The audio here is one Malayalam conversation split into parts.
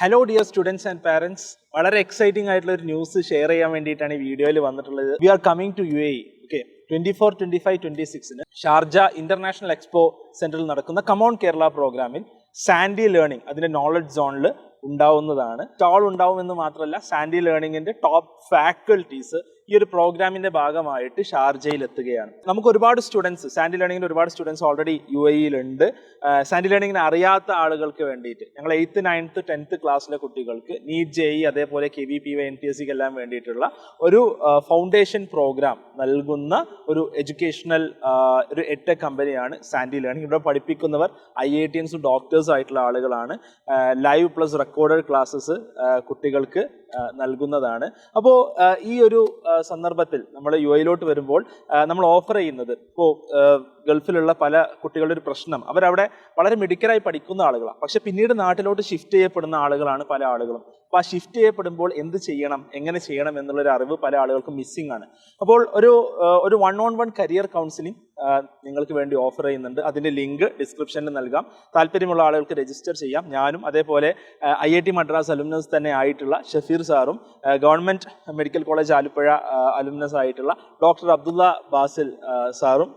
Hello dear students and parents, വളരെ എക്സൈറ്റിംഗ് ആയിട്ടുള്ള ഒരു ന്യൂസ് ഷെയർ ചെയ്യാൻ വേണ്ടിയിട്ടാണ് ഈ വീഡിയോയിൽ വന്നിട്ടുള്ളത്. We are coming to UAE. Okay, 24, 25, 26 Sharjah international expo സെന്ററിൽ നടക്കുന്ന കമോൺ കേരള പ്രോഗ്രാമിൽ XandY ലേണിംഗ് അതിന്റെ നോളജ് സോണിൽ ഉണ്ടാവുന്നതാണ്. സ്റ്റാൾ ഉണ്ടാവുമെന്ന് മാത്രമല്ല, XandY ലേണിംഗിന്റെ ടോപ്പ് ഫാക്കൽറ്റീസ് ഈ ഒരു പ്രോഗ്രാമിന്റെ ഭാഗമായിട്ട് ഷാർജയിൽ എത്തുകയാണ്. നമുക്ക് ഒരുപാട് സ്റ്റുഡൻസ്, XandY ലേണിംഗിന്റെ ഒരുപാട് സ്റ്റുഡൻസ് ഓൾറെഡി UAE ഉണ്ട്. XandY ലേണിംഗിനെ അറിയാത്ത ആളുകൾക്ക് വേണ്ടിയിട്ട് ഞങ്ങൾ 8th, 9th, 10th ക്ലാസ്സിലെ കുട്ടികൾക്ക് NEET, JEE അതേപോലെ KVPY, NTSE എല്ലാം വേണ്ടിയിട്ടുള്ള ഒരു ഫൗണ്ടേഷൻ പ്രോഗ്രാം നൽകുന്ന ഒരു എഡ്യൂക്കേഷണൽ ഒരു EdTech കമ്പനിയാണ് XandY ലേണിംഗ്. ഇവിടെ പഠിപ്പിക്കുന്നവർ IITians, ഡോക്ടേഴ്സ് ആയിട്ടുള്ള ആളുകളാണ്. ലൈവ് പ്ലസ് റെക്കോർഡഡ് ക്ലാസ്സസ് കുട്ടികൾക്ക് നൽകുന്നതാണ്. അപ്പോൾ ഈ ഒരു സന്ദർഭത്തിൽ നമ്മൾ UAEയിലോട്ട് വരുമ്പോൾ നമ്മൾ ഓഫർ ചെയ്യുന്നത്, ഇപ്പോൾ ഗൾഫിലുള്ള പല കുട്ടികളുടെ ഒരു പ്രശ്നം, അവരവിടെ വളരെ മിടുക്കരായി പഠിക്കുന്ന ആളുകളാണ്, പക്ഷെ പിന്നീട് നാട്ടിലോട്ട് ഷിഫ്റ്റ് ചെയ്യപ്പെടുന്ന ആളുകളാണ് പല ആളുകളും. അപ്പോൾ ആ ഷിഫ്റ്റ് ചെയ്യപ്പെടുമ്പോൾ എന്ത് ചെയ്യണം, എങ്ങനെ ചെയ്യണം എന്നുള്ളൊരു അറിവ് പല ആളുകൾക്കും മിസ്സിംഗ് ആണ്. അപ്പോൾ ഒരു 1-on-1 കരിയർ കൗൺസിലിംഗ് നിങ്ങൾക്ക് വേണ്ടി ഓഫർ ചെയ്യുന്നുണ്ട്. അതിൻ്റെ ലിങ്ക് ഡിസ്ക്രിപ്ഷനിൽ നൽകാം. താല്പര്യമുള്ള ആളുകൾക്ക് രജിസ്റ്റർ ചെയ്യാം. ഞാനും അതേപോലെ IIT മദ്രാസ് അലുമിനസ് തന്നെ ആയിട്ടുള്ള ഷഫീർ സാറും government medical college Alappuzha alumnus ആയിട്ടുള്ള ഡോക്ടർ അബ്ദുള്ള ബാസിൽ സാറും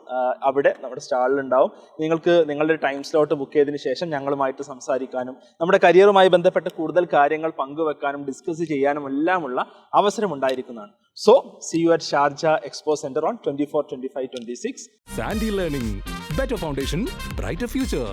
അവിടെ നമ്മുടെ സ്റ്റാളിലുണ്ടാവും. നിങ്ങൾക്ക് നിങ്ങളുടെ ടൈം സ്ലോട്ട് ബുക്ക് ചെയ്തതിന് ശേഷം ഞങ്ങളുമായിട്ട് സംസാരിക്കാനും നമ്മുടെ കരിയറുമായി ബന്ധപ്പെട്ട കൂടുതൽ കാര്യങ്ങൾ പങ്കുവെക്കാനും ഡിസ്കസ് ചെയ്യാനും എല്ലാമുള്ള അവസരം ഉണ്ടായിരിക്കുന്നതാണ്. So, see you at Sharjah Expo Center on 24, 25, 26. XandY Learning. Better foundation, brighter future.